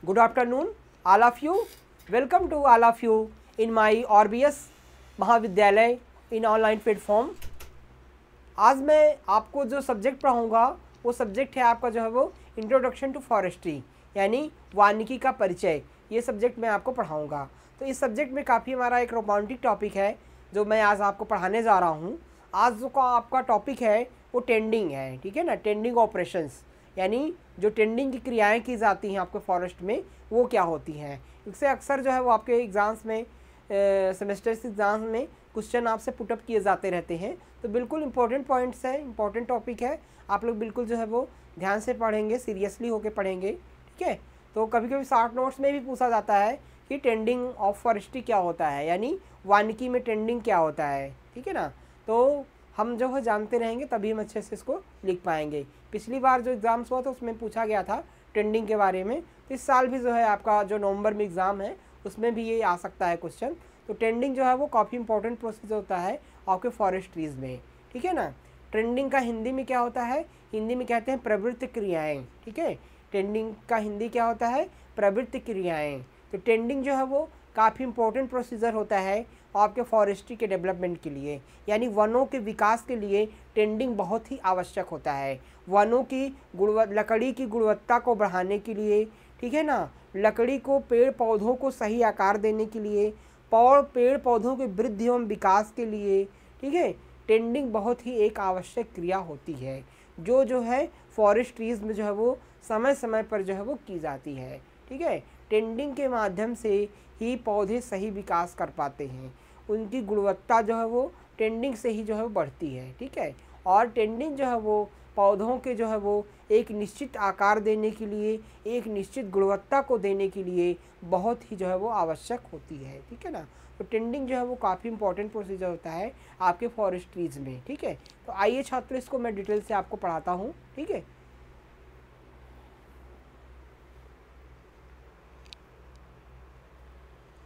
Good afternoon, all of you. Welcome to all of you in my RBS महाविद्यालय in online platform. आज मैं आपको जो subject पढ़ाऊँगा वो सब्जेक्ट है आपका जो है वो इंट्रोडक्शन टू फॉरेस्ट्री यानी वानिकी का परिचय। ये सब्जेक्ट मैं आपको पढ़ाऊँगा। तो इस सब्जेक्ट में काफ़ी हमारा एक रोमांटिक टॉपिक है जो मैं आज आपको पढ़ाने जा रहा हूँ। आज जो का आपका टॉपिक है वो टेंडिंग है, ठीक है ना। टेंडिंग ऑपरेशंस यानी जो टेंडिंग की क्रियाएं की जाती हैं आपके फॉरेस्ट में वो क्या होती हैं। इससे अक्सर जो है वो आपके एग्ज़ाम्स में सेमेस्टर्स एग्ज़ाम्स में क्वेश्चन आपसे पुटअप किए जाते रहते हैं। तो बिल्कुल इंपॉर्टेंट पॉइंट्स है, इंपॉर्टेंट टॉपिक है। आप लोग बिल्कुल जो है वो ध्यान से पढ़ेंगे, सीरियसली होकर पढ़ेंगे, ठीक है। तो कभी कभी शॉर्ट नोट्स में भी पूछा जाता है कि टेंडिंग ऑफ फॉरेस्ट्री क्या होता है, यानी वानिकी में टेंडिंग क्या होता है, ठीक है ना। तो हम जो है जानते रहेंगे तभी हम अच्छे से इसको लिख पाएंगे। पिछली बार जो एग्ज़ाम्स हुआ था उसमें पूछा गया था टेंडिंग के बारे में। तो इस साल भी जो है आपका जो नवंबर में एग्ज़ाम है उसमें भी ये आ सकता है क्वेश्चन। तो टेंडिंग जो है वो काफ़ी इंपॉर्टेंट प्रोसेस होता है आपके फॉरेस्ट्रीज़ में, ठीक है ना। टेंडिंग का हिंदी में क्या होता है, हिंदी में कहते हैं प्रवृत्ति क्रियाएँ, ठीक है। टेंडिंग का हिंदी क्या होता है, प्रवृत्ति क्रियाएँ। तो टेंडिंग जो है वो काफ़ी इंपॉर्टेंट प्रोसीजर होता है आपके फॉरेस्ट्री के डेवलपमेंट के लिए, यानी वनों के विकास के लिए टेंडिंग बहुत ही आवश्यक होता है। वनों की लकड़ी की गुणवत्ता को बढ़ाने के लिए, ठीक है ना, लकड़ी को पेड़ पौधों को सही आकार देने के लिए, पेड़ पौधों के वृद्धि एवं विकास के लिए, ठीक है, टेंडिंग बहुत ही एक आवश्यक क्रिया होती है जो है फॉरेस्ट्रीज़ में जो है वो समय समय पर जो है वो की जाती है, ठीक है। टेंडिंग के माध्यम से ही पौधे सही विकास कर पाते हैं, उनकी गुणवत्ता जो है वो टेंडिंग से ही जो है वो बढ़ती है, ठीक है। और टेंडिंग जो है वो पौधों के जो है वो एक निश्चित आकार देने के लिए, एक निश्चित गुणवत्ता को देने के लिए बहुत ही जो है वो आवश्यक होती है, ठीक है ना। तो टेंडिंग जो है वो काफ़ी इंपॉर्टेंट प्रोसीजर होता है आपके फॉरेस्ट्रीज़ में, ठीक है। तो आइए छात्रों इसको मैं डिटेल से आपको पढ़ाता हूँ, ठीक है।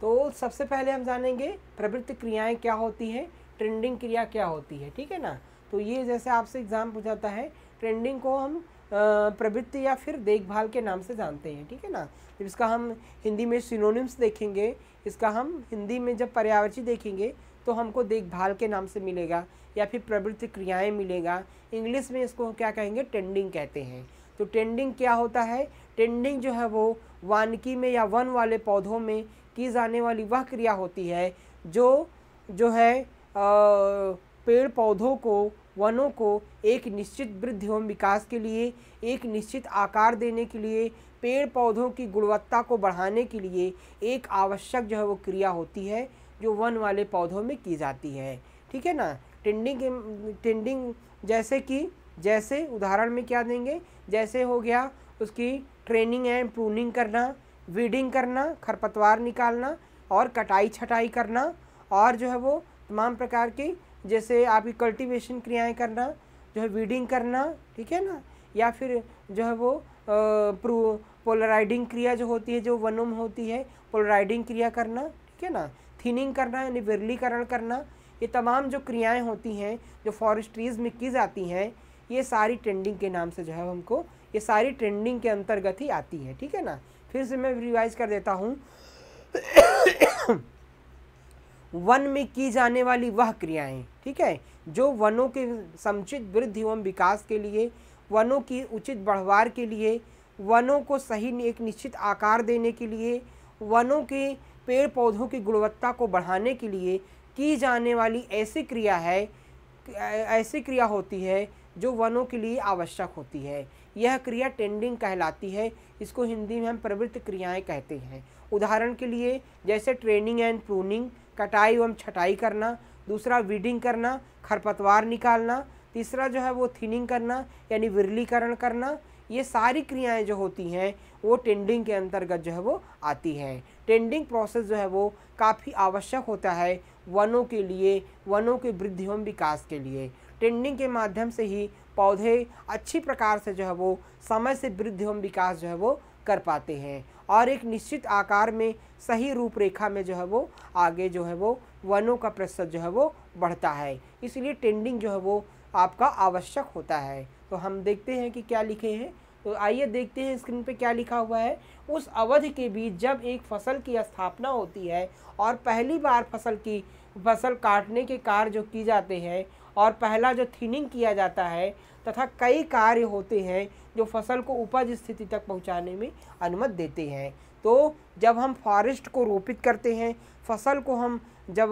तो सबसे पहले हम जानेंगे प्रवृत्ति क्रियाएं क्या होती हैं, ट्रेंडिंग क्रिया क्या होती है, ठीक है ना। तो ये जैसे आपसे एग्जाम पूछाता है, ट्रेंडिंग को हम प्रवृत्ति या फिर देखभाल के नाम से जानते हैं, ठीक है ना। जब इसका हम हिंदी में सिनोनिम्स देखेंगे, इसका हम हिंदी में जब पर्यायवाची देखेंगे तो हमको देखभाल के नाम से मिलेगा या फिर प्रवृत्ति क्रियाएँ मिलेगा। इंग्लिश में इसको क्या कहेंगे, टेंडिंग कहते हैं। तो टेंडिंग क्या होता है, टेंडिंग जो है वो वानिकी में या वन वाले पौधों में की जाने वाली वह क्रिया होती है जो है पेड़ पौधों को, वनों को एक निश्चित वृद्धि एवं विकास के लिए, एक निश्चित आकार देने के लिए, पेड़ पौधों की गुणवत्ता को बढ़ाने के लिए एक आवश्यक जो है वो क्रिया होती है जो वन वाले पौधों में की जाती है, ठीक है ना। टेंडिंग जैसे उदाहरण में क्या देंगे, जैसे हो गया उसकी ट्रेनिंग एंड प्रूनिंग करना, वीडिंग करना, खरपतवार निकालना और कटाई छटाई करना, और जो है वो तमाम प्रकार की जैसे आपकी कल्टीवेशन क्रियाएं करना, जो है वीडिंग करना, ठीक है ना, या फिर जो है वो पोलराइडिंग क्रिया जो होती है जो वनों में होती है, पोलराइडिंग क्रिया करना, ठीक है ना, थिनिंग करना यानी विरलीकरण करना। ये तमाम जो क्रियाएं होती हैं जो फॉरेस्ट्रीज़ में की जाती हैं, ये सारी टेंडिंग के नाम से जो है हमको, ये सारी टेंडिंग के अंतर्गत ही आती है, ठीक है ना। फिर से मैं रिवाइज कर देता हूँ। वन में की जाने वाली वह क्रियाएं, ठीक है, जो वनों के समुचित वृद्धि एवं विकास के लिए, वनों की उचित बढ़वार के लिए, वनों को सही एक निश्चित आकार देने के लिए, वनों के पेड़ पौधों की गुणवत्ता को बढ़ाने के लिए की जाने वाली ऐसी क्रिया होती है जो वनों के लिए आवश्यक होती है। यह क्रिया टेंडिंग कहलाती है। इसको हिंदी में हम प्रवृत्ति क्रियाएं कहते हैं। उदाहरण के लिए जैसे ट्रेनिंग एंड प्रूनिंग, कटाई एवं छटाई करना, दूसरा वीडिंग करना, खरपतवार निकालना, तीसरा जो है वो थिनिंग करना यानी विरलीकरण करना। ये सारी क्रियाएं जो होती हैं वो टेंडिंग के अंतर्गत जो है वो आती हैं। टेंडिंग प्रोसेस जो है वो काफ़ी आवश्यक होता है वनों के लिए, वनों के वृद्धि एवं विकास के लिए। टेंडिंग के माध्यम से ही पौधे अच्छी प्रकार से जो है वो समय से वृद्धि एवं विकास जो है वो कर पाते हैं और एक निश्चित आकार में सही रूपरेखा में जो है वो आगे जो है वो वनों का प्रतिशत जो है वो बढ़ता है। इसलिए टेंडिंग जो है वो आपका आवश्यक होता है। तो हम देखते हैं कि क्या लिखे हैं। तो आइए देखते हैं स्क्रीन पे क्या लिखा हुआ है। उस अवधि के बीच जब एक फसल की स्थापना होती है और पहली बार फसल काटने के कार्य जो की जाते हैं और पहला जो थिनिंग किया जाता है तथा कई कार्य होते हैं जो फसल को उपज स्थिति तक पहुंचाने में अनुमति देते हैं। तो जब हम फॉरेस्ट को रोपित करते हैं, फसल को हम जब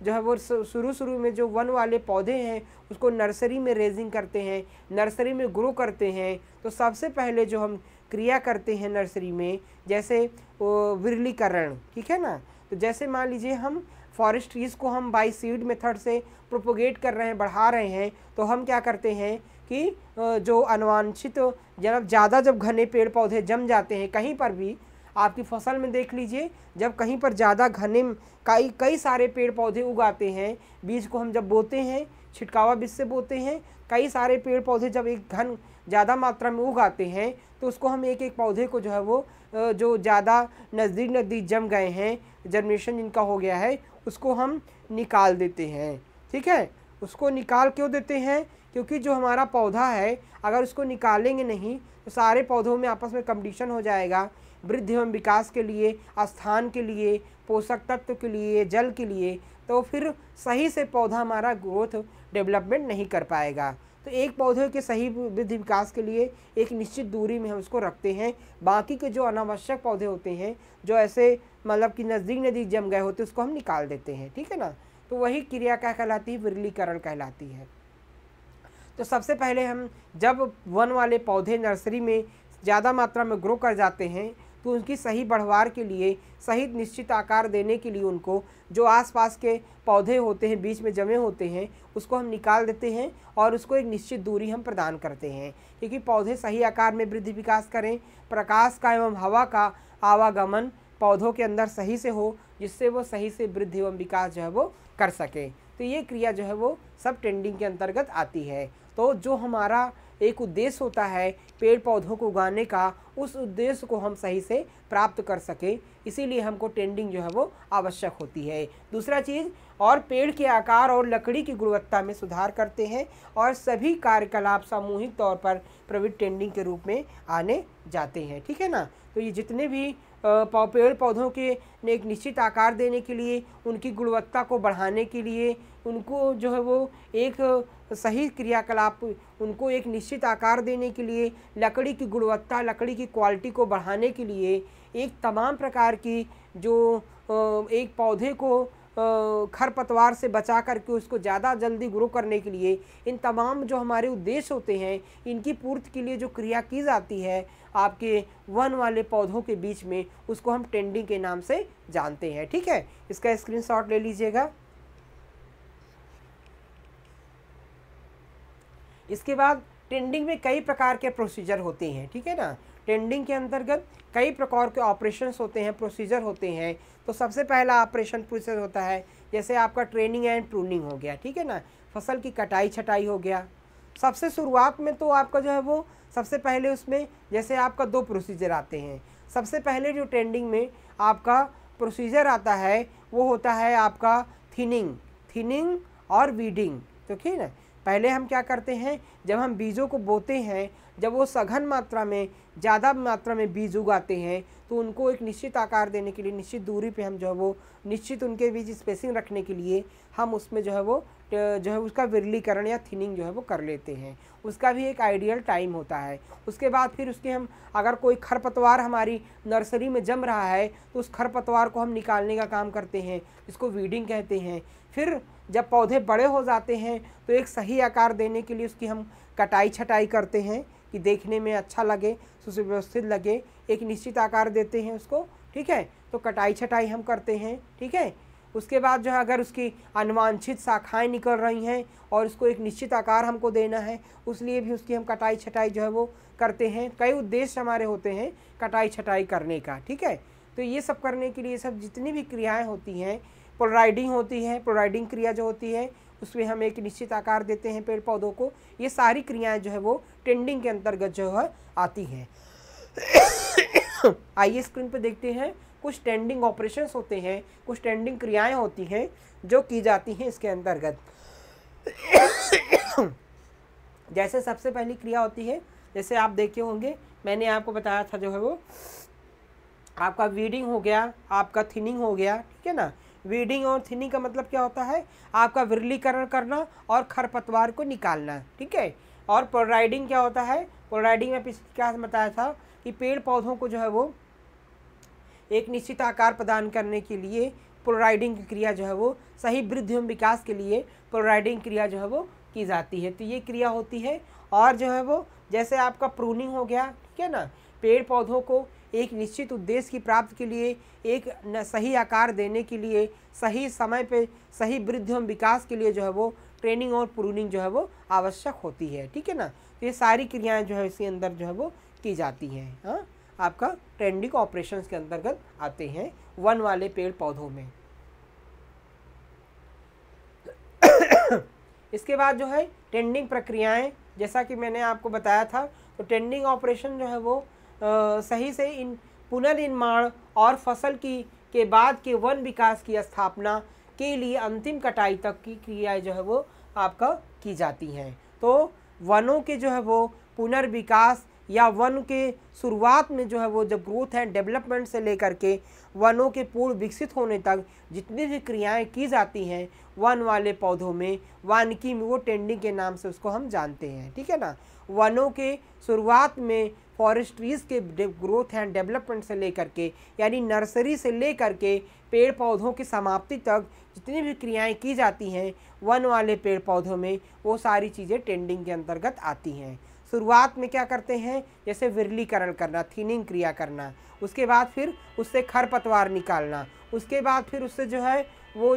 जो है वो शुरू में जो वन वाले पौधे हैं उसको नर्सरी में रेजिंग करते हैं, नर्सरी में ग्रो करते हैं, तो सबसे पहले जो हम क्रिया करते हैं नर्सरी में, जैसे विरलीकरण, ठीक है ना। तो जैसे मान लीजिए हम फॉरेस्ट ट्रीज़ को हम बाई सीड मेथड से प्रोपोगेट कर रहे हैं, बढ़ा रहे हैं, तो हम क्या करते हैं कि जो अनवांछित जब ज़्यादा जब घने पेड़ पौधे जम जाते हैं, कहीं पर भी आपकी फसल में देख लीजिए, जब कहीं पर ज़्यादा घने कई सारे पेड़ पौधे उगाते हैं, बीज को हम जब बोते हैं, छिटकावा बीज से बोते हैं, कई सारे पेड़ पौधे जब एक घन ज़्यादा मात्रा में उगाते हैं, तो उसको हम एक एक पौधे को जो है वो जो ज़्यादा नज़दीक जम गए हैं, जर्मिनेशन जिनका हो गया है, उसको हम निकाल देते हैं। ठीक है, उसको निकाल क्यों देते हैं? क्योंकि जो हमारा पौधा है अगर उसको निकालेंगे नहीं तो सारे पौधों में आपस में कंपटीशन हो जाएगा, वृद्धि एवं विकास के लिए, स्थान के लिए, पोषक तत्व के लिए, जल के लिए, तो फिर सही से पौधा हमारा ग्रोथ डेवलपमेंट नहीं कर पाएगा। तो एक पौधे के सही वृद्धि विकास के लिए एक निश्चित दूरी में हम उसको रखते हैं। बाकी के जो अनावश्यक पौधे होते हैं, जो ऐसे मतलब कि नज़दीक जम गए होते, उसको हम निकाल देते हैं। ठीक है ना। तो वही क्रिया क्या कहलाती है? विरलीकरण कहलाती है। तो सबसे पहले हम जब वन वाले पौधे नर्सरी में ज़्यादा मात्रा में ग्रो कर जाते हैं, तो उनकी सही बढ़वार के लिए, सही निश्चित आकार देने के लिए उनको जो आसपास के पौधे होते हैं बीच में जमे होते हैं उसको हम निकाल देते हैं और उसको एक निश्चित दूरी हम प्रदान करते हैं, क्योंकि पौधे सही आकार में वृद्धि विकास करें, प्रकाश का एवं हवा का आवागमन पौधों के अंदर सही से हो, जिससे वो सही से वृद्धि एवं विकास जो है वो कर सके। तो ये क्रिया जो है वो सब टेंडिंग के अंतर्गत आती है। तो जो हमारा एक उद्देश्य होता है पेड़ पौधों को उगाने का, उस उद्देश्य को हम सही से प्राप्त कर सकें, इसीलिए हमको टेंडिंग जो है वो आवश्यक होती है। दूसरा चीज़, और पेड़ के आकार और लकड़ी की गुणवत्ता में सुधार करते हैं और सभी कार्यकलाप सामूहिक तौर पर प्रवृत्ति टेंडिंग के रूप में आने जाते हैं। ठीक है ना। तो ये जितने भी पेड़ पौधों के एक निश्चित आकार देने के लिए, उनकी गुणवत्ता को बढ़ाने के लिए, उनको जो है वो एक सही क्रियाकलाप, उनको एक निश्चित आकार देने के लिए, लकड़ी की गुणवत्ता, लकड़ी की क्वालिटी को बढ़ाने के लिए, एक तमाम प्रकार की जो एक पौधे को खरपतवार से बचा करके उसको ज़्यादा जल्दी ग्रो करने के लिए, इन तमाम जो हमारे उद्देश्य होते हैं, इनकी पूर्ति के लिए जो क्रिया की जाती है आपके वन वाले पौधों के बीच में, उसको हम टेंडिंग के नाम से जानते हैं। ठीक है, इसका स्क्रीनशॉट ले लीजिएगा। इसके बाद टेंडिंग में कई प्रकार के प्रोसीजर होते हैं। ठीक है ना। टेंडिंग के अंतर्गत कई प्रकार के ऑपरेशंस होते हैं, प्रोसीजर होते हैं। तो सबसे पहला ऑपरेशन प्रोसीजर होता है, जैसे आपका ट्रेनिंग एंड प्रूनिंग हो गया। ठीक है ना। फसल की कटाई छटाई हो गया। सबसे शुरुआत में तो आपका जो है वो सबसे पहले उसमें जैसे आपका 2 प्रोसीजर आते हैं। सबसे पहले जो टेंडिंग में आपका प्रोसीजर आता है वो होता है आपका थिनिंग और वीडिंग। तो ठीक है ना। पहले हम क्या करते हैं, जब हम बीजों को बोते हैं, जब वो सघन मात्रा में ज़्यादा मात्रा में बीज उगाते हैं, तो उनको एक निश्चित आकार देने के लिए, निश्चित दूरी पे हम जो है वो निश्चित उनके बीच स्पेसिंग रखने के लिए हम उसमें जो है उसका विरलीकरण या थिनिंग जो है वो कर लेते हैं। उसका भी एक आइडियल टाइम होता है। उसके बाद फिर उसके हम अगर कोई खरपतवार हमारी नर्सरी में जम रहा है तो उस खरपतवार को हम निकालने का काम करते हैं, जिसको वीडिंग कहते हैं। फिर जब पौधे बड़े हो जाते हैं तो एक सही आकार देने के लिए उसकी हम कटाई छटाई करते हैं कि देखने में अच्छा लगे, सुव्यवस्थित लगे, एक निश्चित आकार देते हैं उसको। ठीक है, तो कटाई छटाई हम करते हैं। ठीक है। उसके बाद जो है अगर उसकी अनवांछित शाखाएं निकल रही हैं और उसको एक निश्चित आकार हमको देना है, उसलिए भी उसकी हम कटाई छटाई जो है वो करते हैं। कई उद्देश्य हमारे होते हैं कटाई छटाई करने का। ठीक है। तो ये सब करने के लिए सब जितनी भी क्रियाएँ होती हैं, पोलराइडिंग होती है, पोलराइडिंग क्रिया जो होती है उसमें हम एक निश्चित आकार देते हैं पेड़ पौधों को। ये सारी क्रियाएं जो है वो टेंडिंग के अंतर्गत जो है आती हैं। आइए स्क्रीन पे देखते हैं, कुछ टेंडिंग ऑपरेशंस होते हैं, कुछ टेंडिंग क्रियाएं होती हैं जो की जाती हैं इसके अंतर्गत। जैसे सबसे पहली क्रिया होती है, जैसे आप देखे होंगे मैंने आपको बताया था, जो है वो आपका वीडिंग हो गया, आपका थिनिंग हो गया, ठीक है ना। वीडिंग और थिनिंग का मतलब क्या होता है, आपका विरलीकरण करना और खरपतवार को निकालना, ठीक है। और पोलराइडिंग क्या होता है, पोलराइडिंग में पिछली क्लास में बताया था कि पेड़ पौधों को जो है वो एक निश्चित आकार प्रदान करने के लिए पोलराइडिंग की क्रिया जो है वो सही वृद्धि एवं विकास के लिए पोलराइडिंग क्रिया जो है वो की जाती है। तो ये क्रिया होती है। और जो है वो जैसे आपका प्रूनिंग हो गया, ठीक है ना, पेड़ पौधों को एक निश्चित उद्देश्य की प्राप्ति के लिए, एक सही आकार देने के लिए, सही समय पे सही वृद्धि एवं विकास के लिए जो है वो ट्रेनिंग और प्रूनिंग जो है वो आवश्यक होती है, ठीक है ना। तो ये सारी क्रियाएं जो है इसके अंदर जो है वो की जाती हैं। हाँ, आपका ट्रेंडिंग ऑपरेशंस के अंतर्गत आते हैं वन वाले पेड़ पौधों में। इसके बाद जो है टेंडिंग प्रक्रियाएं, जैसा कि मैंने आपको बताया था, तो टेंडिंग ऑपरेशन जो है वो सही से इन पुनर्निर्माण और फसल के बाद के वन विकास की स्थापना के लिए अंतिम कटाई तक की क्रियाएं जो है वो आपका की जाती हैं। तो वनों के जो है वो पुनर्विकास या वन के शुरुआत में जो है वो जब ग्रोथ एंड डेवलपमेंट से लेकर के वनों के पूर्ण विकसित होने तक जितनी भी क्रियाएं की जाती हैं वन वाले पौधों में, वानिकी में, वो टेंडिंग के नाम से उसको हम जानते हैं, ठीक है ना। वनों के शुरुआत में फॉरेस्ट्रीज के ग्रोथ एंड डेवलपमेंट से लेकर के, यानी नर्सरी से लेकर के पेड़ पौधों की समाप्ति तक जितनी भी क्रियाएं की जाती हैं वन वाले पेड़ पौधों में, वो सारी चीज़ें टेंडिंग के अंतर्गत आती हैं। शुरुआत में क्या करते हैं, जैसे विरलीकरण करना, थिनिंग क्रिया करना, उसके बाद फिर उससे खरपतवार निकालना, उसके बाद फिर उससे जो है वो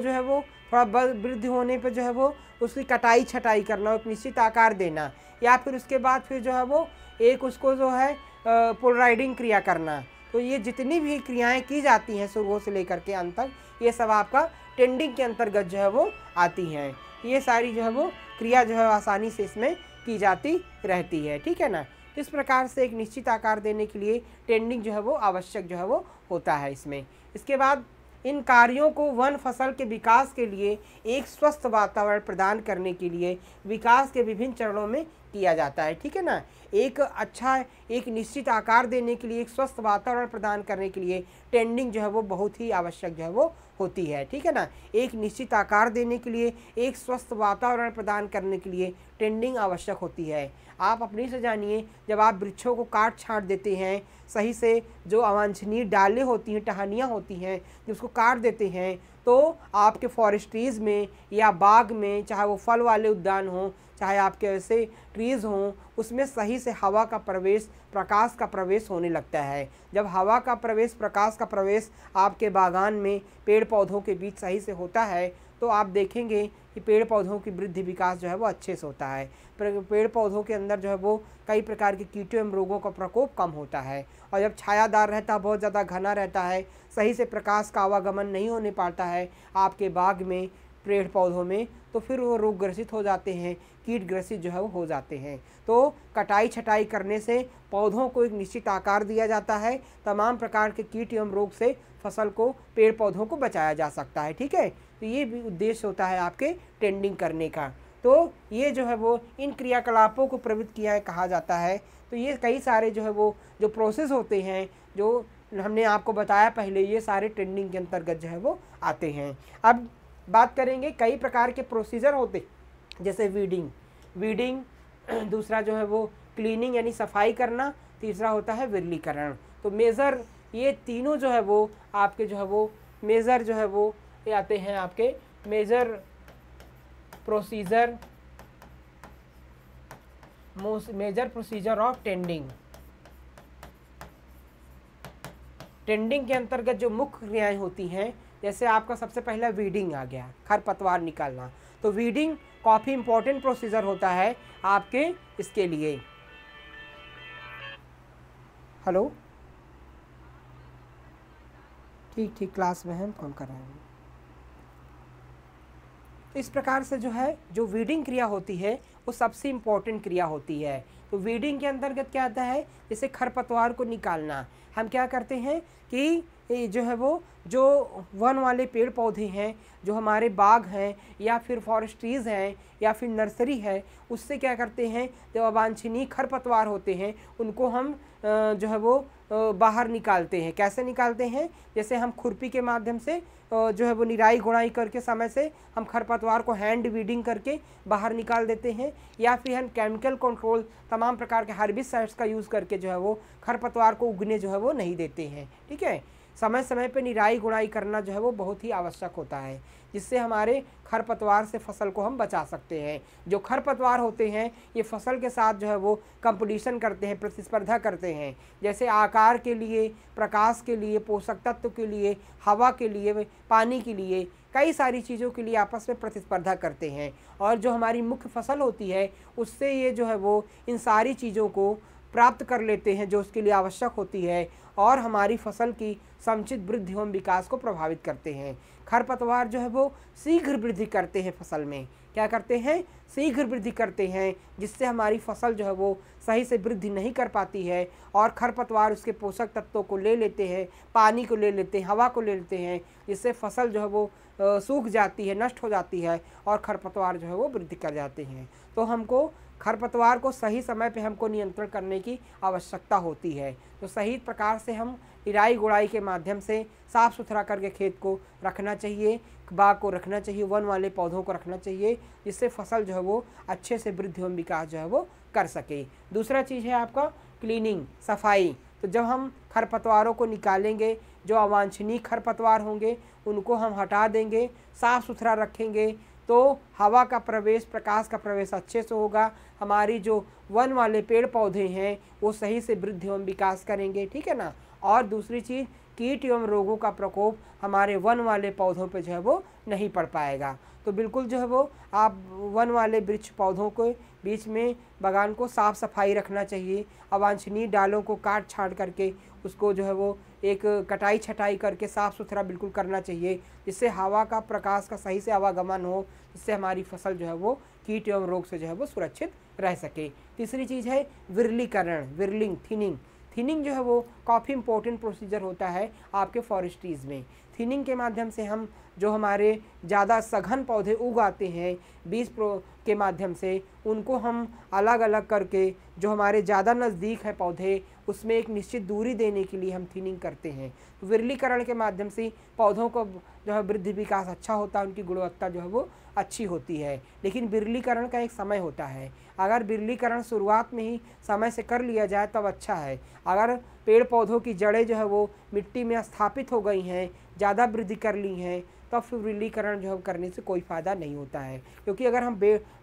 थोड़ा वृद्धि होने पे जो है वो उसकी कटाई छटाई करना, एक निश्चित आकार देना, या फिर उसके बाद फिर जो है वो एक उसको जो है पोलराइडिंग क्रिया करना। तो ये जितनी भी क्रियाएं की जाती हैं शुरू से लेकर के अंत तक, ये सब आपका टेंडिंग के अंतर्गत जो है वो आती हैं। ये सारी जो है वो क्रिया जो है आसानी से इसमें की जाती रहती है, ठीक है ना। इस प्रकार से एक निश्चित आकार देने के लिए टेंडिंग जो है वो आवश्यक जो है वो होता है इसमें। इसके बाद इन कार्यों को वन फसल के विकास के लिए एक स्वस्थ वातावरण प्रदान करने के लिए विकास के विभिन्न चरणों में किया जाता है, ठीक है ना। एक निश्चित आकार देने के लिए, एक स्वस्थ वातावरण प्रदान करने के लिए टेंडिंग जो है वो बहुत ही आवश्यक जो है वो होती है, ठीक है ना। एक निश्चित आकार देने के लिए, एक स्वस्थ वातावरण प्रदान करने के लिए टेंडिंग आवश्यक होती है। आप अपनी से जानिए, जब आप वृक्षों को काट छाँट देते हैं, सही से जो अवांछनीय डालें होती हैं, टहनियाँ होती हैं, जब उसको काट देते हैं, तो आपके फॉरेस्ट्रीज़ में या बाग में, चाहे वो फल वाले उद्यान हों, चाहे आपके ऐसे ट्रीज़ हों, उसमें सही से हवा का प्रवेश, प्रकाश का प्रवेश होने लगता है। जब हवा का प्रवेश, प्रकाश का प्रवेश आपके बागान में पेड़ पौधों के बीच सही से होता है, तो आप देखेंगे कि पेड़ पौधों की वृद्धि विकास जो है वो अच्छे से होता है। पेड़ पौधों के अंदर जो है वो कई प्रकार के कीटों एवं रोगों का प्रकोप कम होता है। और जब छायादार रहता है, बहुत ज़्यादा घना रहता है, सही से प्रकाश का आवागमन नहीं होने पाता है आपके बाग में, पेड़ पौधों में, तो फिर वो रोग ग्रसित हो जाते हैं, कीट ग्रसित जो है वो हो जाते हैं। तो कटाई छटाई करने से पौधों को एक निश्चित आकार दिया जाता है, तमाम प्रकार के कीट एवं रोग से फसल को, पेड़ पौधों को बचाया जा सकता है, ठीक है। तो ये भी उद्देश्य होता है आपके टेंडिंग करने का। तो ये जो है वो इन क्रियाकलापों को प्रवृत्त किया कहा जाता है। तो ये कई सारे जो है वो जो प्रोसेस होते हैं, जो हमने आपको बताया पहले, ये सारे टेंडिंग के अंतर्गत जो है वो आते हैं। अब बात करेंगे, कई प्रकार के प्रोसीजर होते, जैसे वीडिंग, दूसरा जो है वो क्लीनिंग यानी सफाई करना, तीसरा होता है विरलीकरण। तो मेज़र, ये तीनों जो है वो आपके जो है वो मेज़र जो है वो ये आते हैं आपके major procedure of tending. Tending के अंतर्गत जो मुख्य क्रियाएं होती हैं, जैसे आपका सबसे पहला वीडिंग आ गया, खरपतवार निकालना। तो वीडिंग काफ़ी इंपॉर्टेंट प्रोसीजर होता है आपके इसके लिए। हेलो, ठीक क्लास में हम कॉल कर रहे हैं। इस प्रकार से जो है जो वीडिंग क्रिया होती है वो सबसे इम्पोर्टेंट क्रिया होती है। तो वीडिंग के अंतर्गत क्या आता है, जैसे खरपतवार को निकालना, हम क्या करते हैं कि ये जो है वो जो वन वाले पेड़ पौधे हैं, जो हमारे बाग हैं या फिर फॉरेस्ट्रीज़ हैं या फिर नर्सरी है, उससे क्या करते हैं, जो अवांछनीय खरपतवार होते हैं उनको हम जो है वो बाहर निकालते हैं। कैसे निकालते हैं? जैसे हम खुरपी के माध्यम से जो है वो निराई गुड़ाई करके समय से हम खरपतवार को हैंड वीडिंग करके बाहर निकाल देते हैं, या फिर हम केमिकल कंट्रोल तमाम प्रकार के हर्बिसाइड्स का यूज़ करके जो है वो खरपतवार को उगने जो है वो नहीं देते हैं। ठीक है, समय समय पे निराई गुड़ाई करना जो है वो बहुत ही आवश्यक होता है, जिससे हमारे खरपतवार से फसल को हम बचा सकते हैं। जो खरपतवार होते हैं ये फसल के साथ जो है वो कंपटीशन करते हैं, प्रतिस्पर्धा करते हैं, जैसे आकार के लिए, प्रकाश के लिए, पोषक तत्व के लिए, हवा के लिए, पानी के लिए, कई सारी चीज़ों के लिए आपस में प्रतिस्पर्धा करते हैं। और जो हमारी मुख्य फसल होती है उससे ये जो है वो इन सारी चीज़ों को प्राप्त कर लेते हैं जो उसके लिए आवश्यक होती है, और हमारी फसल की समुचित वृद्धि एवं विकास को प्रभावित करते हैं। खरपतवार जो है वो शीघ्र वृद्धि करते हैं फसल में। क्या करते हैं? शीघ्र वृद्धि करते हैं, जिससे हमारी फसल जो है वो सही से वृद्धि नहीं कर पाती है, और खरपतवार उसके पोषक तत्वों को ले लेते हैं, पानी को ले लेते हैं, हवा को ले लेते हैं, जिससे फसल जो है वो सूख जाती है, नष्ट हो जाती है, और खरपतवार जो है वो वृद्धि कर जाते हैं। तो हमको खरपतवार को सही समय पे हमको नियंत्रण करने की आवश्यकता होती है। तो सही प्रकार से हम निराई गुड़ाई के माध्यम से साफ़ सुथरा करके खेत को रखना चाहिए, बाग को रखना चाहिए, वन वाले पौधों को रखना चाहिए, जिससे फसल जो है वो अच्छे से वृद्धि एवं विकास जो है वो कर सके। दूसरा चीज़ है आपका क्लीनिंग, सफाई। तो जब हम खरपतवारों को निकालेंगे, जो अवांछनीय खरपतवार होंगे उनको हम हटा देंगे, साफ़ सुथरा रखेंगे, तो हवा का प्रवेश, प्रकाश का प्रवेश अच्छे से होगा, हमारी जो वन वाले पेड़ पौधे हैं वो सही से वृद्धि एवं विकास करेंगे। ठीक है ना। और दूसरी चीज़, कीट एवं रोगों का प्रकोप हमारे वन वाले पौधों पे जो है वो नहीं पड़ पाएगा। तो बिल्कुल जो है वो आप वन वाले वृक्ष पौधों के बीच में बागान को साफ़ सफाई रखना चाहिए। अवांछनीय डालों को काट छाँट करके उसको जो है वो एक कटाई छटाई करके साफ़ सुथरा बिल्कुल करना चाहिए, जिससे हवा का, प्रकाश का सही से आवागमन हो, जिससे हमारी फसल जो है वो कीट एवं रोग से जो है वो सुरक्षित रह सके। तीसरी चीज़ है विरलीकरण, विरलिंग, थिनिंग। थिनिंग जो है वो काफ़ी इंपॉर्टेंट प्रोसीजर होता है आपके फॉरेस्ट्रीज़ में। थिनिंग के माध्यम से हम जो हमारे ज़्यादा सघन पौधे उगाते हैं बीज के माध्यम से, उनको हम अलग अलग करके जो हमारे ज़्यादा नज़दीक है पौधे, उसमें एक निश्चित दूरी देने के लिए हम थिनिंग करते हैं। विरलीकरण के माध्यम से पौधों को जो है वृद्धि विकास अच्छा होता है, उनकी गुणवत्ता जो है वो अच्छी होती है। लेकिन विरलीकरण का एक समय होता है। अगर विरलीकरण शुरुआत में ही समय से कर लिया जाए तब अच्छा है। अगर पेड़ पौधों की जड़ें जो है वो मिट्टी में स्थापित हो गई हैं, ज़्यादा वृद्धि कर ली हैं, तब फिर विरलीकरण जो है करने से कोई फ़ायदा नहीं होता है। क्योंकि अगर हम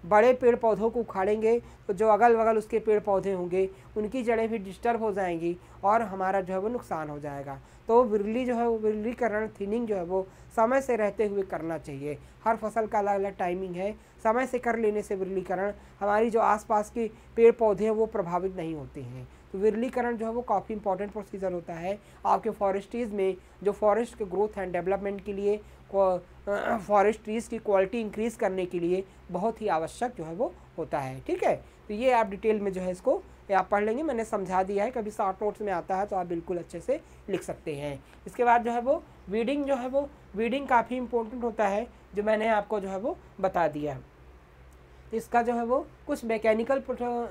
बड़े पेड़ पौधों को उखाड़ेंगे तो जो अगल बगल उसके पेड़ पौधे होंगे उनकी जड़ें भी डिस्टर्ब हो जाएंगी और हमारा जो है वो नुकसान हो जाएगा। तो विरलीकरण, थिनिंग जो है वो समय से रहते हुए करना चाहिए। हर फसल का अलग अलग टाइमिंग है। समय से कर लेने से विरलीकरण हमारी जो आसपास के पेड़ पौधे हैं वो प्रभावित नहीं होते हैं। तो विरलीकरण जो है वो काफ़ी इंपॉर्टेंट प्रोसीजर होता है आपके फॉरेस्ट्रीज़ में, जो फॉरेस्ट के ग्रोथ एंड डेवलपमेंट के लिए, फॉरेस्ट ट्रीज़ की क्वालिटी इंक्रीज़ करने के लिए बहुत ही आवश्यक जो है वो होता है। ठीक है, तो ये आप डिटेल में जो है इसको आप पढ़ लेंगे, मैंने समझा दिया है। कभी शॉर्ट नोट्स में आता है तो आप बिल्कुल अच्छे से लिख सकते हैं। इसके बाद जो है वो वीडिंग जो है वो वीडिंग काफ़ी इंपॉर्टेंट होता है, जो मैंने आपको जो है वो बता दिया। इसका जो है वो कुछ मैकेनिकल तो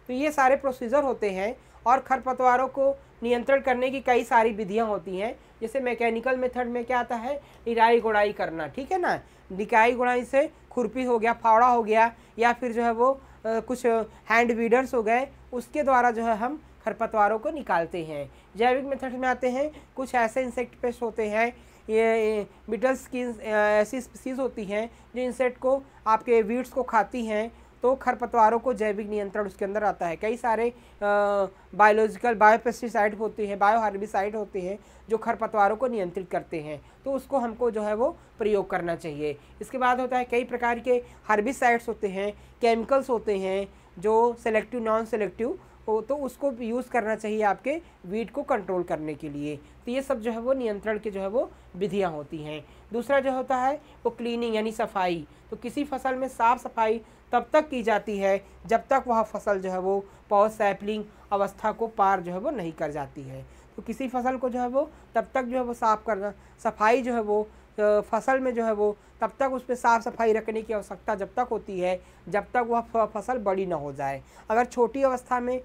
ये सारे प्रोसीजर होते हैं। और खरपतवारों को नियंत्रण करने की कई सारी विधियां होती हैं। जैसे मैकेनिकल मेथड में क्या आता है, निराई गुड़ाई करना। ठीक है ना। निराई गुड़ाई से खुरपी हो गया, फावड़ा हो गया, या फिर जो है वो कुछ हैंड वीडर्स हो गए, उसके द्वारा जो है हम खरपतवारों को निकालते हैं। जैविक मेथड में आते हैं, कुछ ऐसे इंसेक्ट पेस्ट होते हैं, ये बिटल्स की ऐसी स्पीसीज़ होती हैं जो इंसेक्ट को, आपके वीड्स को खाती हैं, तो खरपतवारों को जैविक नियंत्रण उसके अंदर आता है। कई सारे बायोपेस्टिसाइड होते हैं, बायो हार्बिसाइड होते हैं जो खरपतवारों को नियंत्रित करते हैं, तो उसको हमको जो है वो प्रयोग करना चाहिए। इसके बाद होता है कई प्रकार के हार्बिसाइड्स होते हैं, केमिकल्स होते हैं जो सेलेक्टिव, नॉन सेलेक्टिव हो, तो उसको यूज़ करना चाहिए आपके वीड को कंट्रोल करने के लिए। तो ये सब जो है वो नियंत्रण के जो है वो विधियाँ होती हैं। दूसरा जो होता है वो क्लीनिंग यानी सफाई। तो किसी फसल में साफ़ सफाई तब तक की जाती है जब तक वह फसल जो है वो पॉज सैपलिंग अवस्था को पार जो है वो नहीं कर जाती है। तो किसी फसल को जो है वो तब तक जो है वो साफ़ करना, सफाई जो है वो फसल में जो है वो तब तक उस पर साफ़ सफाई रखने की आवश्यकता जब तक होती है जब तक वह फसल बड़ी ना हो जाए। अगर छोटी अवस्था में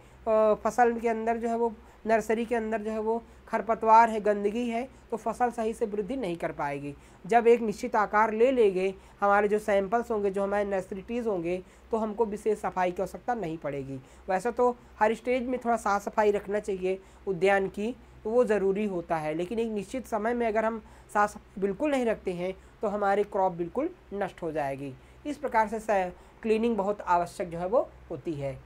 फसल के अंदर जो है वो नर्सरी के अंदर जो है वो खरपतवार है, गंदगी है, तो फसल सही से वृद्धि नहीं कर पाएगी। जब एक निश्चित आकार ले लेंगे हमारे जो सैंपल्स होंगे, जो हमारे नर्सरी ट्रीज होंगे, तो हमको विशेष सफाई की आवश्यकता नहीं पड़ेगी। वैसे तो हर स्टेज में थोड़ा साफ़ सफाई रखना चाहिए उद्यान की, तो वो ज़रूरी होता है, लेकिन एक निश्चित समय में अगर हम साफ सफाई बिल्कुल नहीं रखते हैं तो हमारी क्रॉप बिल्कुल नष्ट हो जाएगी। इस प्रकार से क्लीनिंग बहुत आवश्यक जो है वो होती है।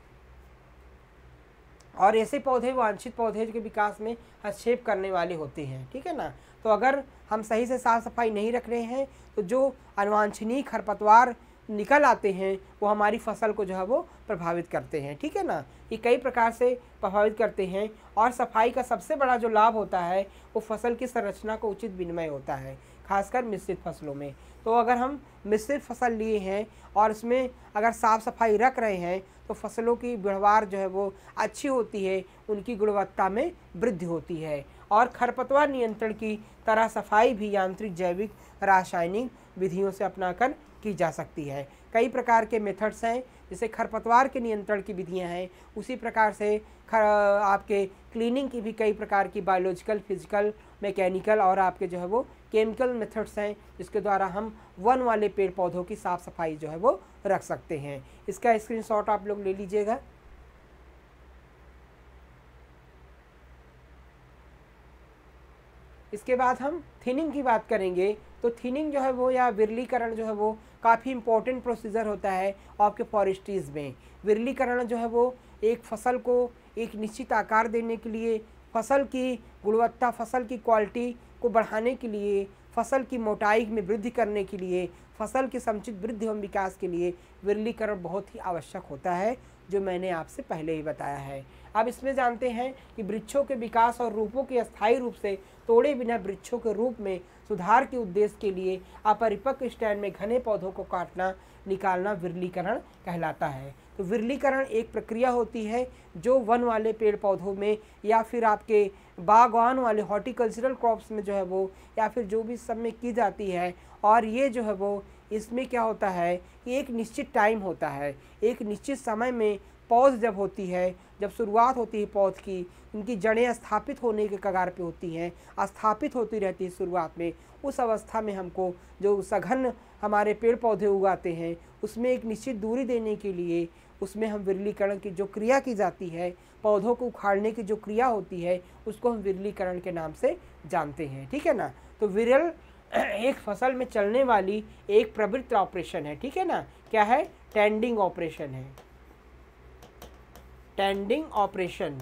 और ऐसे पौधे वांछित पौधे के विकास में हस्तक्षेप करने वाले होते हैं, ठीक है ना। तो अगर हम सही से साफ़ सफाई नहीं रख रहे हैं तो जो अनवांछनीय खरपतवार निकल आते हैं वो हमारी फसल को जो है वो प्रभावित करते हैं, ठीक है ना। ये कई प्रकार से प्रभावित करते हैं और सफाई का सबसे बड़ा जो लाभ होता है वो फसल की संरचना को उचित विनिमय होता है, खासकर मिश्रित फसलों में। तो अगर हम मिश्रित फसल लिए हैं और उसमें अगर साफ़ सफाई रख रहे हैं तो फसलों की पैदावार जो है वो अच्छी होती है, उनकी गुणवत्ता में वृद्धि होती है। और खरपतवार नियंत्रण की तरह सफाई भी यांत्रिक, जैविक, रासायनिक विधियों से अपनाकर की जा सकती है। कई प्रकार के मेथड्स हैं, जैसे खरपतवार के नियंत्रण की विधियां हैं, उसी प्रकार से आपके क्लीनिंग की भी कई प्रकार की बायोलॉजिकल, फिजिकल, मैकेनिकल और आपके जो है वो केमिकल मेथड्स हैं, जिसके द्वारा हम वन वाले पेड़ पौधों की साफ़ सफाई जो है वो रख सकते हैं। इसका स्क्रीनशॉट आप लोग ले लीजिएगा। इसके बाद हम थिनिंग की बात करेंगे। तो थिनिंग जो है वो या विरलीकरण जो है वो काफ़ी इंपॉर्टेंट प्रोसीजर होता है आपके फॉरेस्ट्रीज़ में। विरलीकरण जो है वो एक फसल को एक निश्चित आकार देने के लिए, फसल की गुणवत्ता, फसल की क्वालिटी को बढ़ाने के लिए, फसल की मोटाई में वृद्धि करने के लिए, फसल की समुचित वृद्धि एवं विकास के लिए विरलीकरण बहुत ही आवश्यक होता है, जो मैंने आपसे पहले ही बताया है। अब इसमें जानते हैं कि वृक्षों के विकास और रूपों के अस्थायी रूप से तोड़े बिना वृक्षों के रूप में सुधार के उद्देश्य के लिए अपरिपक्व स्टैंड में घने पौधों को काटना, निकालना विरलीकरण कहलाता है। तो विरलीकरण एक प्रक्रिया होती है जो वन वाले पेड़ पौधों में या फिर आपके बागवान वाले हॉर्टिकल्चरल क्रॉप्स में जो है वो, या फिर जो भी सब में की जाती है। और ये जो है वो इसमें क्या होता है कि एक निश्चित टाइम होता है, एक निश्चित समय में पौध जब होती है, जब शुरुआत होती है पौध की, इनकी जड़ें स्थापित होने के कगार पे होती हैं, स्थापित होती रहती है शुरुआत में, उस अवस्था में हमको जो सघन हमारे पेड़ पौधे उगाते हैं उसमें एक निश्चित दूरी देने के लिए उसमें हम विरलीकरण की जो क्रिया की जाती है, पौधों को उखाड़ने की जो क्रिया होती है, उसको हम विरलीकरण के नाम से जानते हैं, ठीक है ना। तो विरल एक फसल में चलने वाली एक प्रवृत्त ऑपरेशन है, ठीक है ना। क्या है? टेंडिंग ऑपरेशन है, टेंडिंग ऑपरेशन।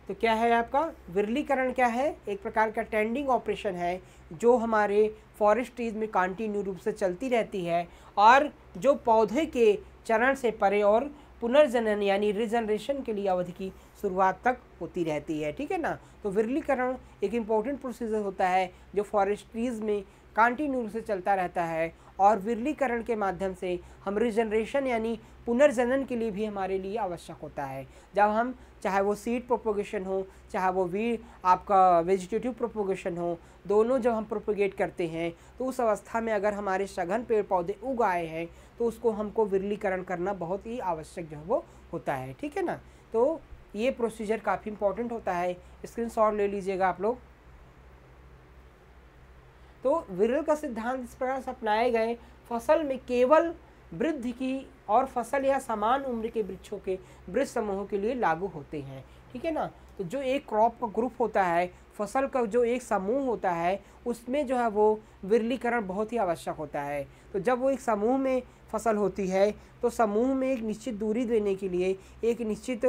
तो क्या है आपका विरलीकरण? क्या है? एक प्रकार का टेंडिंग ऑपरेशन है जो हमारे फॉरेस्ट ट्रीज में कंटिन्यू रूप से चलती रहती है और जो पौधे के चरण से परे और पुनर्जनन यानी रिजनरेशन के लिए अवधि की शुरुआत तक होती रहती है, ठीक है ना। तो विरलीकरण एक इम्पोर्टेंट प्रोसीजर होता है जो फॉरेस्ट ट्रीज में कंटिन्यू रूप से चलता रहता है और विरलीकरण के माध्यम से हम रिजनरेशन यानी पुनर्जनन के लिए भी हमारे लिए आवश्यक होता है। जब हम चाहे वो सीड प्रोपोगेशन हो, चाहे वो आपका वेजिटेटिव प्रोपोगेशन हो, दोनों जब हम प्रोपोगेट करते हैं तो उस अवस्था में अगर हमारे सघन पेड़ पौधे उग आए हैं तो उसको हमको विरलीकरण करना बहुत ही आवश्यक जो है वो होता है, ठीक है ना। तो ये प्रोसीजर काफ़ी इंपॉर्टेंट होता है, स्क्रीनशॉट ले लीजिएगा आप लोग। तो विरल का सिद्धांत इस प्रकार से अपनाए गए फसल में केवल वृद्धि की और फसल या समान उम्र के वृक्षों के वृक्ष समूहों के लिए लागू होते हैं, ठीक है ना। तो जो एक क्रॉप का ग्रुप होता है, फसल का जो एक समूह होता है, उसमें जो है वो विरलीकरण बहुत ही आवश्यक होता है। तो जब वो एक समूह में फसल होती है तो समूह में एक निश्चित दूरी देने के लिए, एक निश्चित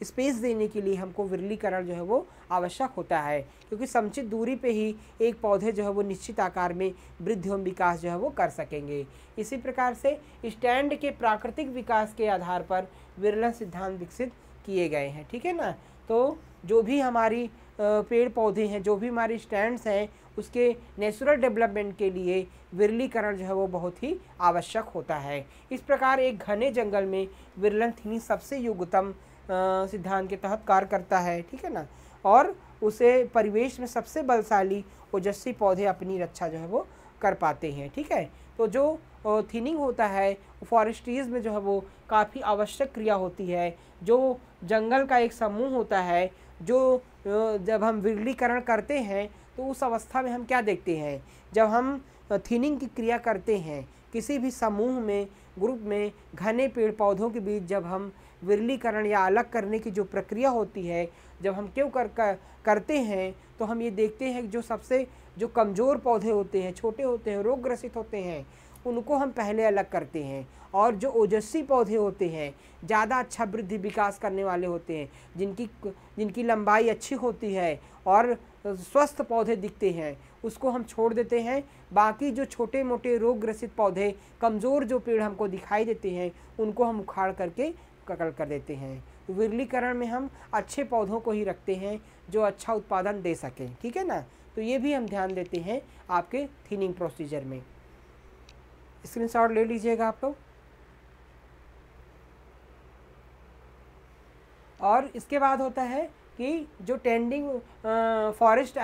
स्पेस देने के लिए हमको विरलीकरण जो है वो आवश्यक होता है, क्योंकि समुचित दूरी पे ही एक पौधे जो है वो निश्चित आकार में वृद्धि एवं विकास जो है वो कर सकेंगे। इसी प्रकार से स्टैंड के प्राकृतिक विकास के आधार पर विरलन सिद्धांत विकसित किए गए हैं, ठीक है ना। तो जो भी हमारी पेड़ पौधे हैं, जो भी हमारी स्टैंड्स हैं, उसके नेचुरल डेवलपमेंट के लिए विरलीकरण जो है वो बहुत ही आवश्यक होता है। इस प्रकार एक घने जंगल में विरलन थिनिंग सबसे योग्यतम सिद्धांत के तहत कार्य करता है, ठीक है ना। और उसे परिवेश में सबसे बलशाली ओजस्वी पौधे अपनी रक्षा जो है वो कर पाते हैं, ठीक है। तो जो थिनिंग होता है फॉरेस्ट्रीज में जो है वो काफ़ी आवश्यक क्रिया होती है। जो जंगल का एक समूह होता है, जो जब हम विरलीकरण करते हैं तो उस अवस्था में हम क्या देखते हैं, जब हम थिनिंग की क्रिया करते हैं किसी भी समूह में, ग्रुप में, घने पेड़ पौधों के बीच जब हम विरलीकरण या अलग करने की जो प्रक्रिया होती है, जब हम क्यों करते हैं, तो हम ये देखते हैं कि जो कमज़ोर पौधे होते हैं, छोटे होते हैं, रोग ग्रसित होते हैं, उनको हम पहले अलग करते हैं। और जो ओजस्वी पौधे होते हैं, ज़्यादा अच्छा वृद्धि विकास करने वाले होते हैं, जिनकी लंबाई अच्छी होती है और स्वस्थ पौधे दिखते हैं, उसको हम छोड़ देते हैं। बाकी जो छोटे मोटे रोग ग्रसित पौधे, कमज़ोर जो पेड़ हमको दिखाई देते हैं, उनको हम उखाड़ करके ककड़ कर देते हैं। विरलीकरण में हम अच्छे पौधों को ही रखते हैं जो अच्छा उत्पादन दे सकें, ठीक है ना। तो ये भी हम ध्यान देते हैं आपके थिनिंग प्रोसीजर में। स्क्रीनशॉट ले लीजिएगा आप लोग। और इसके बाद होता है कि जो tending forest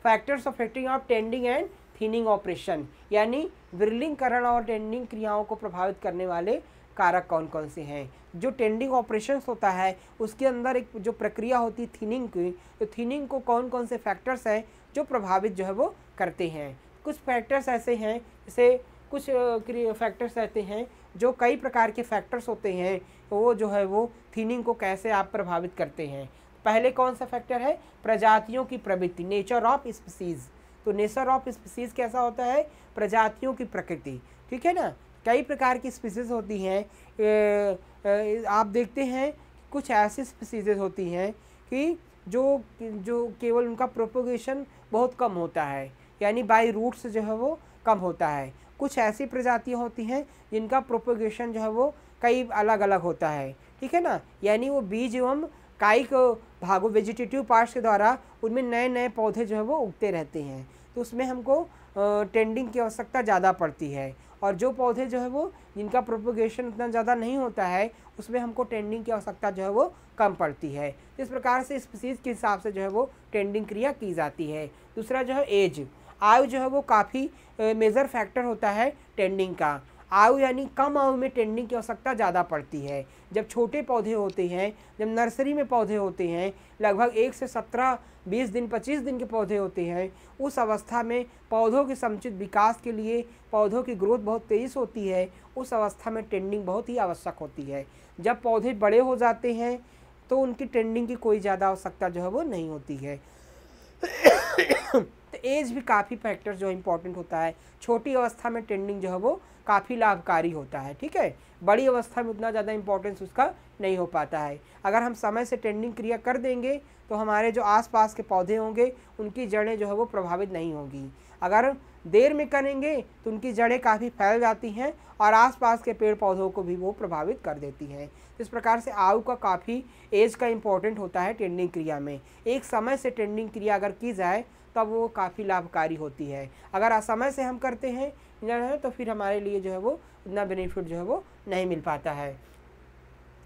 factors affecting of tending and thinning operation, यानी विरलीकरण और टेंडिंग क्रियाओं को प्रभावित करने वाले कारक कौन कौन से हैं। जो टेंडिंग ऑपरेशंस होता है उसके अंदर एक जो प्रक्रिया होती है थिनिंग की, तो थिनिंग को कौन कौन से फैक्टर्स हैं जो प्रभावित जो है वो करते हैं। कुछ फैक्टर्स ऐसे हैं, जैसे कुछ फैक्टर्स रहते हैं जो कई प्रकार के फैक्टर्स होते हैं, वो जो है वो थिनिंग को कैसे आप प्रभावित करते हैं। पहले कौन सा फैक्टर है, प्रजातियों की प्रवृत्ति, नेचर ऑफ स्पीसीज़। तो नेचर ऑफ स्पीसीज़ कैसा होता है, प्रजातियों की प्रकृति, ठीक है ना। कई प्रकार की स्पीसीज़ होती हैं। आप देखते हैं कुछ ऐसी स्पीसीज़ होती हैं कि जो केवल उनका प्रोपोगेशन बहुत कम होता है, यानी बाय रूट्स जो है वो कम होता है। कुछ ऐसी प्रजातियां होती हैं जिनका प्रोपोगेशन जो है वो कई अलग अलग होता है, ठीक है ना, यानी वो बीज एवं कायिक भागों वेजिटेटिव पार्ट्स के द्वारा उनमें नए नए पौधे जो है वो उगते रहते हैं। तो उसमें हमको टेंडिंग की आवश्यकता ज़्यादा पड़ती है। और जो पौधे जो है वो जिनका प्रोपोगेशन उतना ज़्यादा नहीं होता है, उसमें हमको टेंडिंग की आवश्यकता जो है वो कम पड़ती है। इस प्रकार से स्पीसीज़ के हिसाब से जो है वो टेंडिंग क्रिया की जाती है। दूसरा जो है एज, आयु जो है वो काफ़ी मेजर फैक्टर होता है टेंडिंग का। आयु यानी कम आयु में टेंडिंग की आवश्यकता ज़्यादा पड़ती है। जब छोटे पौधे होते हैं, जब नर्सरी में पौधे होते हैं, लगभग 1 से 17, 20 दिन, 25 दिन के पौधे होते हैं, उस अवस्था में पौधों के समुचित विकास के लिए पौधों की ग्रोथ बहुत तेज़ होती है। उस अवस्था में टेंडिंग बहुत ही आवश्यक होती है। जब पौधे बड़े हो जाते हैं तो उनकी टेंडिंग की कोई ज़्यादा आवश्यकता जो है वो नहीं होती है। तो एज भी काफ़ी फैक्टर जो इम्पोर्टेंट होता है। छोटी अवस्था में टेंडिंग जो है वो काफ़ी लाभकारी होता है, ठीक है। बड़ी अवस्था में उतना ज़्यादा इंपॉर्टेंस उसका नहीं हो पाता है। अगर हम समय से टेंडिंग क्रिया कर देंगे तो हमारे जो आसपास के पौधे होंगे उनकी जड़ें जो है वो प्रभावित नहीं होंगी। अगर देर में करेंगे तो उनकी जड़ें काफ़ी फैल जाती हैं और आसपास के पेड़ पौधों को भी वो प्रभावित कर देती हैं। इस प्रकार से आयु का काफ़ी एज का इम्पोर्टेंट होता है टेंडिंग क्रिया में। एक समय से टेंडिंग क्रिया अगर की जाए तब वो काफ़ी लाभकारी होती है। अगर असमय से हम करते हैं तो फिर हमारे लिए जो है वो उतना बेनिफिट जो है वो नहीं मिल पाता है।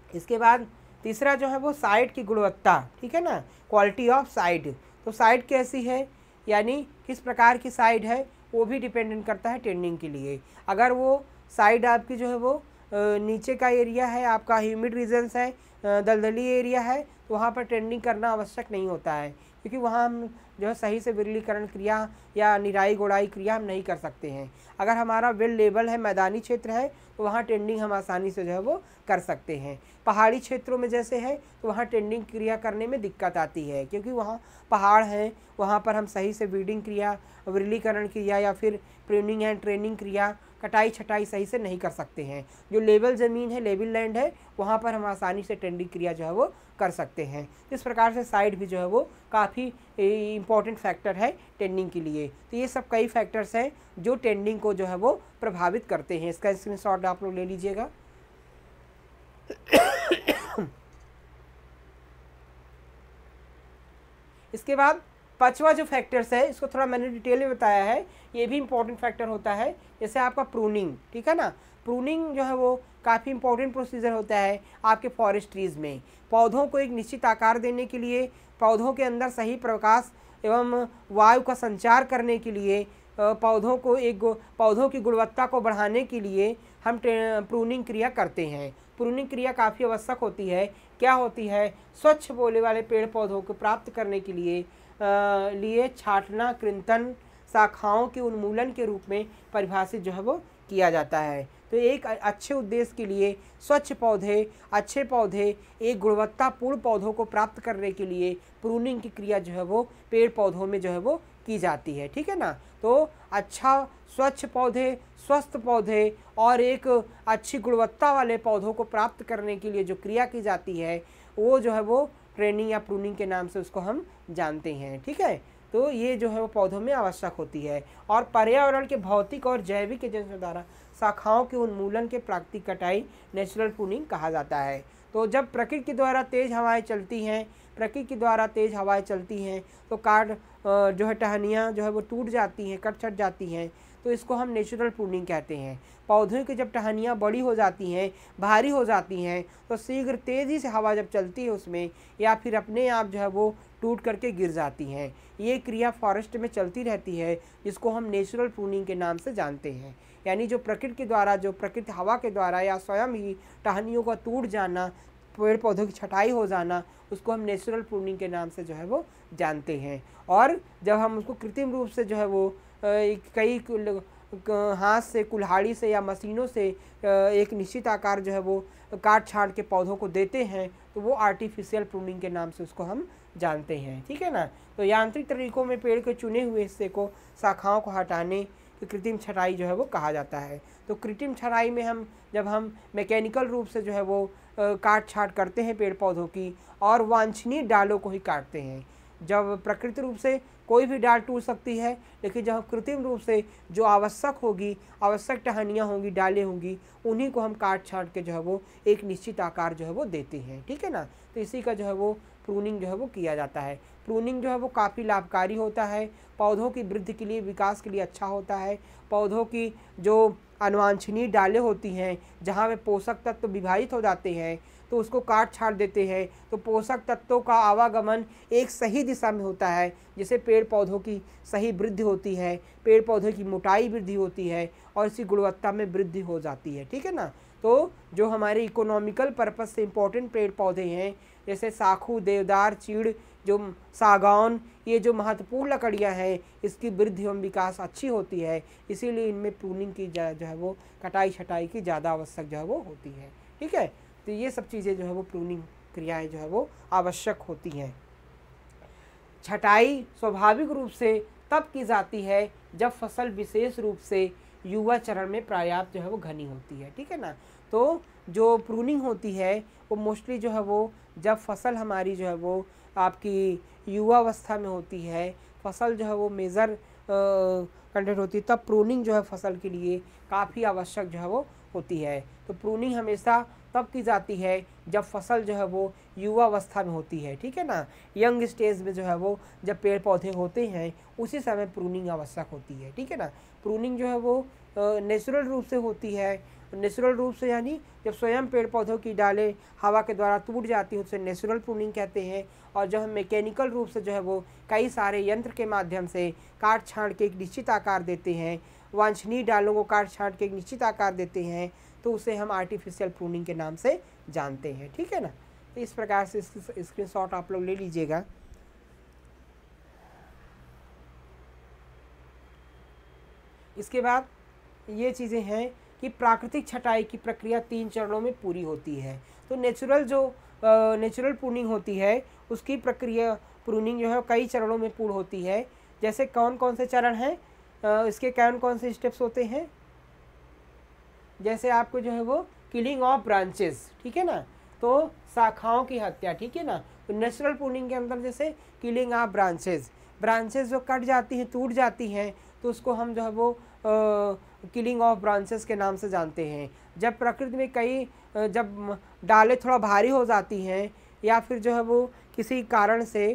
इसके बाद तीसरा जो है वो साइट की गुणवत्ता, ठीक है ना, क्वालिटी ऑफ साइट। तो साइट कैसी है, यानी किस प्रकार की साइट है, वो भी डिपेंडेंट करता है टेंडिंग के लिए। अगर वो साइड आपकी जो है वो नीचे का एरिया है, आपका ह्यूमिड रीजन्स है, दलदली एरिया है, तो वहाँ पर टेंडिंग करना आवश्यक नहीं होता है, क्योंकि वहाँ हम जो है सही से विरलीकरण क्रिया या निराई गोड़ाई क्रिया हम नहीं कर सकते हैं। अगर हमारा वेल लेवल है, मैदानी क्षेत्र है, तो वहाँ टेंडिंग हम आसानी से जो है वो कर सकते हैं। पहाड़ी क्षेत्रों में जैसे है तो वहाँ टेंडिंग क्रिया करने में दिक्कत आती है, क्योंकि वहाँ पहाड़ हैं, वहाँ पर हम सही से वीडिंग क्रिया, विरलीकरण क्रिया या फिर प्रूनिंग एंड ट्रेनिंग क्रिया, कटाई छटाई सही से नहीं कर सकते हैं। जो लेवल ज़मीन है, लेवल लैंड है, वहाँ पर हम आसानी से टेंडिंग क्रिया जो है वो कर सकते हैं। इस प्रकार से साइड भी जो है वो काफ़ी इम्पॉर्टेंट फैक्टर है टेंडिंग के लिए। तो ये सब कई फैक्टर्स हैं जो टेंडिंग को जो है वो प्रभावित करते हैं। इसका स्क्रीनशॉट आप लोग ले लीजिएगा। इसके बाद पांचवा जो फैक्टर्स है, इसको थोड़ा मैंने डिटेल में बताया है, ये भी इम्पोर्टेंट फैक्टर होता है। जैसे आपका प्रूनिंग, ठीक है ना, प्रूनिंग जो है वो काफ़ी इंपॉर्टेंट प्रोसीजर होता है आपके फॉरेस्ट्रीज़ में। पौधों को एक निश्चित आकार देने के लिए, पौधों के अंदर सही प्रकाश एवं वायु का संचार करने के लिए, पौधों की गुणवत्ता को बढ़ाने के लिए हम प्रूनिंग क्रिया करते हैं। प्रूनिंग क्रिया काफ़ी आवश्यक होती है। क्या होती है? स्वच्छ बोले वाले पेड़ पौधों को प्राप्त करने के लिए छाटना, कृंतन, शाखाओं के उन्मूलन के रूप में परिभाषित जो है वो किया जाता है। तो एक अच्छे उद्देश्य के लिए स्वच्छ पौधे, अच्छे पौधे, एक गुणवत्तापूर्ण पौधों को प्राप्त करने के लिए प्रूनिंग की क्रिया जो है वो पेड़ पौधों में जो है वो की जाती है। ठीक है ना। तो अच्छा स्वच्छ पौधे, स्वस्थ पौधे और एक अच्छी गुणवत्ता वाले पौधों को प्राप्त करने के लिए जो क्रिया की जाती है वो जो है वो ट्रेनिंग या प्रूनिंग के नाम से उसको हम जानते हैं। ठीक है। तो ये जो है वो पौधों में आवश्यक होती है। और पर्यावरण के भौतिक और जैविक एजेंसियों द्वारा शाखाओं के उन्मूलन के प्राकृतिक कटाई नेचुरल प्रूनिंग कहा जाता है। तो जब प्रकृति के द्वारा तेज़ हवाएं चलती हैं, तो काट जो है टहनियाँ जो है वो टूट जाती हैं, कट छट जाती हैं, तो इसको हम नेचुरल प्रूनिंग कहते हैं। पौधों की जब टहनियाँ बड़ी हो जाती हैं, भारी हो जाती हैं, तो शीघ्र तेज़ी से हवा जब चलती है उसमें, या फिर अपने आप जो है वो टूट करके गिर जाती हैं। ये क्रिया फॉरेस्ट में चलती रहती है, जिसको हम नेचुरल प्रूनिंग के नाम से जानते हैं। यानी जो प्रकृति के द्वारा, जो प्रकृति हवा के द्वारा या स्वयं ही टहनियों का टूट जाना, पेड़ पौधों की छटाई हो जाना, उसको हम नेचुरल प्रूनिंग के नाम से जो है वो जानते हैं। और जब हम उसको कृत्रिम रूप से जो है वो कई हाथ से, कुल्हाड़ी से या मशीनों से एक निश्चित आकार जो है वो काट छाट के पौधों को देते हैं, तो वो आर्टिफिशियल प्रूनिंग के नाम से उसको हम जानते हैं। ठीक है ना। तो यांत्रिक तरीकों में पेड़ के चुने हुए हिस्से को, शाखाओं को हटाने की कृत्रिम छटाई जो है वो कहा जाता है। तो कृत्रिम छटाई में जब हम मैकेनिकल रूप से जो है वो काट छाट करते हैं पेड़ पौधों की, और वांछनीय डालों को ही काटते हैं। जब प्रकृति रूप से कोई भी डाल टूट सकती है, लेकिन जब कृत्रिम रूप से जो आवश्यक टहनियाँ होंगी, डालें होंगी, उन्हीं को हम काट छाट के जो है वो एक निश्चित आकार जो है वो देते हैं। ठीक है ना। तो इसी का जो है वो प्रूनिंग जो है वो किया जाता है। प्रूनिंग जो है वो काफ़ी लाभकारी होता है, पौधों की वृद्धि के लिए, विकास के लिए अच्छा होता है। पौधों की जो अनवांछनीय डालें होती हैं, जहाँ वे पोषक तत्व विभाजित हो जाते हैं, तो उसको काट छाट देते हैं, तो पोषक तत्वों का आवागमन एक सही दिशा में होता है, जिससे पेड़ पौधों की सही वृद्धि होती है, पेड़ पौधों की मोटाई वृद्धि होती है और इसी गुणवत्ता में वृद्धि हो जाती है। ठीक है ना। तो जो हमारे इकोनॉमिकल पर्पज से इम्पोर्टेंट पेड़ पौधे हैं, जैसे साखू, देवदार, चीड़, जो सागौन, ये जो महत्वपूर्ण लकड़ियाँ हैं, इसकी वृद्धि एवं विकास अच्छी होती है। इसीलिए इनमें प्रूनिंग की जो है वो कटाई छटाई की ज़्यादा आवश्यक जो है वो होती है। ठीक है। तो ये सब चीज़ें जो है वो प्रूनिंग क्रियाएं जो है वो आवश्यक होती हैं। छटाई स्वाभाविक रूप से तब की जाती है जब फसल विशेष रूप से युवा चरण में पर्याप्त जो है वो घनी होती है। ठीक है ना। तो जो प्रूनिंग होती है वो मोस्टली जो है वो जब फसल हमारी जो है वो आपकी युवा अवस्था में होती है, फसल जो है वो मेजर कंटेंट होती है, तब प्रूनिंग जो है फसल के लिए काफ़ी आवश्यक जो है वो होती है। तो प्रूनिंग हमेशा तब की जाती है जब फसल जो है वो युवा अवस्था में होती है। ठीक है ना। यंग स्टेज में जो है वो जब पेड़ पौधे होते हैं, उसी समय प्रूनिंग आवश्यक होती है। ठीक है ना। प्रूनिंग जो है वो नेचुरल रूप से होती है। नेचुरल रूप से यानी जब स्वयं पेड़ पौधों की डालें हवा के द्वारा टूट जाती है, उसे नेचुरल प्रूनिंग कहते हैं। और जब हम मैकेनिकल रूप से जो है वो कई सारे यंत्र के माध्यम से काट छाट के एक निश्चित आकार देते हैं, वांछनीय डालों को काट छाट के एक निश्चित आकार देते हैं, तो उसे हम आर्टिफिशियल प्रूनिंग के नाम से जानते हैं। ठीक है ना। तो इस प्रकार से स्क्रीनशॉट आप लोग ले लीजिएगा। इसके बाद ये चीज़ें हैं कि प्राकृतिक छटाई की प्रक्रिया 3 चरणों में पूरी होती है। तो नेचुरल प्रूनिंग होती है, उसकी प्रक्रिया प्रूनिंग जो है कई चरणों में पूर्ण होती है। जैसे कौन कौन से चरण हैं, इसके कौन से स्टेप्स होते हैं। जैसे आपको जो है वो किलिंग ऑफ ब्रांचेस, ठीक है ना, तो शाखाओं की हत्या। ठीक है ना। तो नेचुरल प्रूनिंग के अंदर जैसे किलिंग ऑफ ब्रांचेस जो कट जाती हैं, टूट जाती हैं, तो उसको हम जो है वो किलिंग ऑफ ब्रांचेस के नाम से जानते हैं। जब प्रकृति में जब डालें थोड़ा भारी हो जाती हैं, या फिर जो है वो किसी कारण से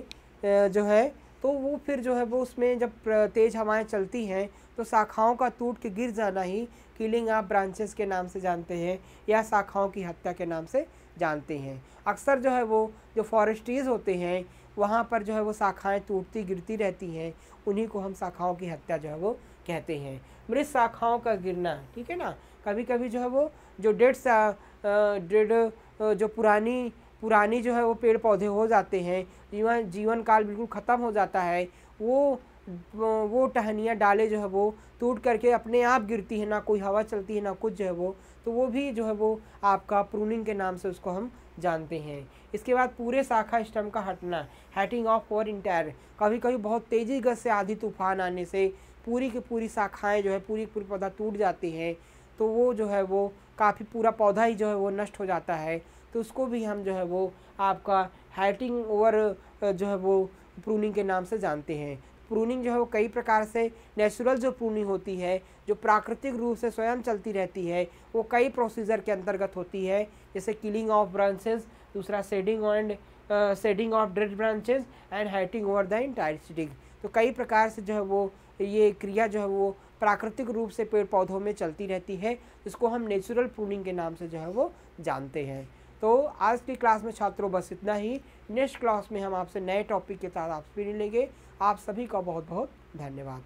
जो है तो वो फिर जो है वो उसमें जब तेज़ हवाएं चलती हैं तो शाखाओं का टूट के गिर जाना ही किलिंग ऑफ ब्रांचेस के नाम से जानते हैं या शाखाओं की हत्या के नाम से जानते हैं। अक्सर जो है वो जो फॉरेस्ट्रीज होते हैं वहाँ पर जो है वो शाखाएं टूटती गिरती रहती हैं, उन्हीं को हम शाखाओं की हत्या जो है वो कहते हैं। मृत शाखाओं का गिरना, ठीक है ना, कभी कभी जो है वो जो डेड जो पुरानी जो है वो पेड़ पौधे हो जाते हैं, जीवन काल बिल्कुल ख़त्म हो जाता है, वो टहनियाँ डाले जो है वो टूट करके अपने आप गिरती है, ना कोई हवा चलती है ना कुछ जो है वो, तो वो भी जो है वो आपका प्रूनिंग के नाम से उसको हम जानते हैं। इसके बाद पूरे शाखा स्टम का हटना, हैटिंग ऑफ फॉर इंटायर, कभी कभी बहुत तेज़ी गति से आधी तूफान आने से पूरी की पूरी शाखाएँ जो है पूरी पौधा टूट जाती हैं, तो वो जो है वो काफ़ी पूरा पौधा ही जो है वो नष्ट हो जाता है, तो उसको भी हम जो है वो आपका हैटिंग ओवर जो है वो प्रूनिंग के नाम से जानते हैं। प्रूनिंग जो है वो कई प्रकार से, नेचुरल जो प्रूनिंग होती है जो प्राकृतिक रूप से स्वयं चलती रहती है, वो कई प्रोसीजर के अंतर्गत होती है, जैसे किलिंग ऑफ ब्रांचेस, दूसरा shedding of dead branches and heighting over the entire stick. तो कई प्रकार से जो है वो ये क्रिया जो है वो प्राकृतिक रूप से पेड़ पौधों में चलती रहती है, जिसको हम नेचुरल प्रूनिंग के नाम से जो है वो जानते हैं। तो आज की क्लास में छात्रों बस इतना ही। नेक्स्ट क्लास में हम आपसे नए टॉपिक के साथ आपसे मिलेंगे। आप सभी का बहुत बहुत धन्यवाद।